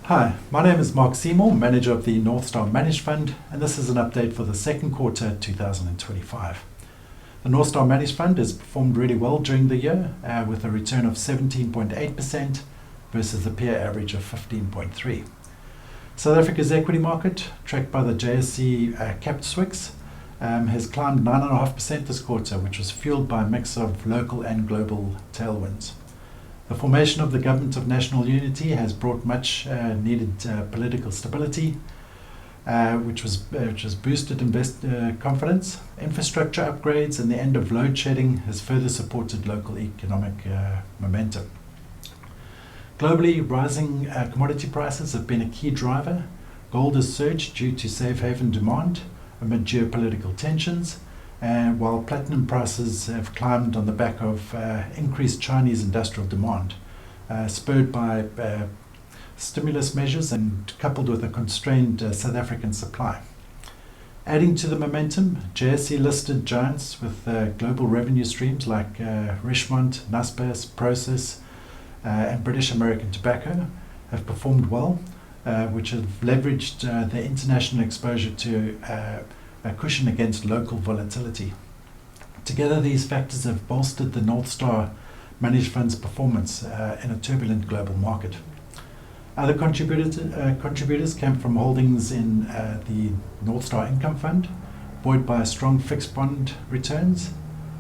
Hi, my name is Mark Seymour, manager of the Northstar Managed Fund, and this is an update for the second quarter 2025. The Northstar Managed Fund has performed really well during the year with a return of 17.8% versus the peer average of 15.3%. South Africa's equity market, tracked by the JSE capped SWIX, has climbed 9.5% this quarter, which was fueled by a mix of local and global tailwinds. The formation of the Government of National Unity has brought much needed political stability, which has boosted confidence. Infrastructure upgrades and the end of load shedding has further supported local economic momentum. Globally, rising commodity prices have been a key driver. Gold has surged due to safe haven demand amid geopolitical tensions, while platinum prices have climbed on the back of increased Chinese industrial demand, spurred by stimulus measures and coupled with a constrained South African supply. Adding to the momentum, JSE-listed giants with global revenue streams like Richemont, Naspers, Prosus, and British American Tobacco have performed well, which have leveraged their international exposure to a cushion against local volatility. Together, these factors have bolstered the Northstar Managed Fund's performance in a turbulent global market. Other contributors came from holdings in the Northstar Income Fund, buoyed by strong fixed bond returns,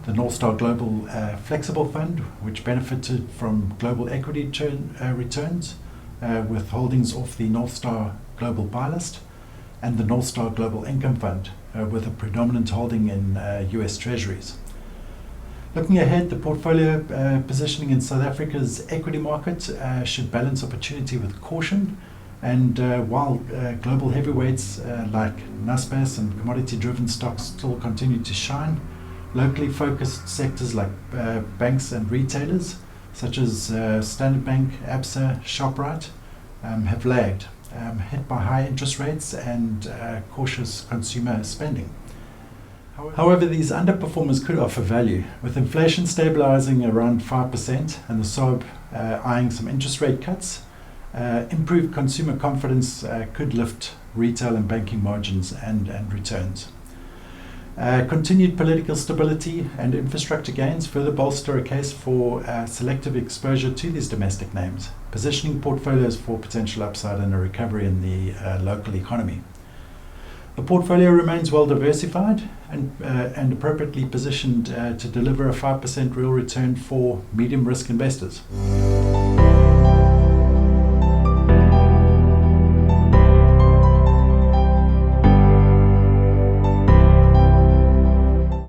the Northstar Global Flexible Fund, which benefited from global equity returns with holdings off the Northstar Global Buy List, and the Northstar Global Income Fund, with a predominant holding in US Treasuries. Looking ahead, the portfolio positioning in South Africa's equity market should balance opportunity with caution, and while global heavyweights like Naspers and commodity-driven stocks still continue to shine, locally focused sectors like banks and retailers, such as Standard Bank, Absa, Shoprite, have lagged, hit by high interest rates and cautious consumer spending. However, these underperformers could offer value, with inflation stabilizing around 5% and the SARB eyeing some interest rate cuts. Improved consumer confidence could lift retail and banking margins and returns. Continued political stability and infrastructure gains further bolster a case for selective exposure to these domestic names, positioning portfolios for potential upside and a recovery in the local economy. The portfolio remains well diversified and appropriately positioned to deliver a 5% real return for medium risk investors.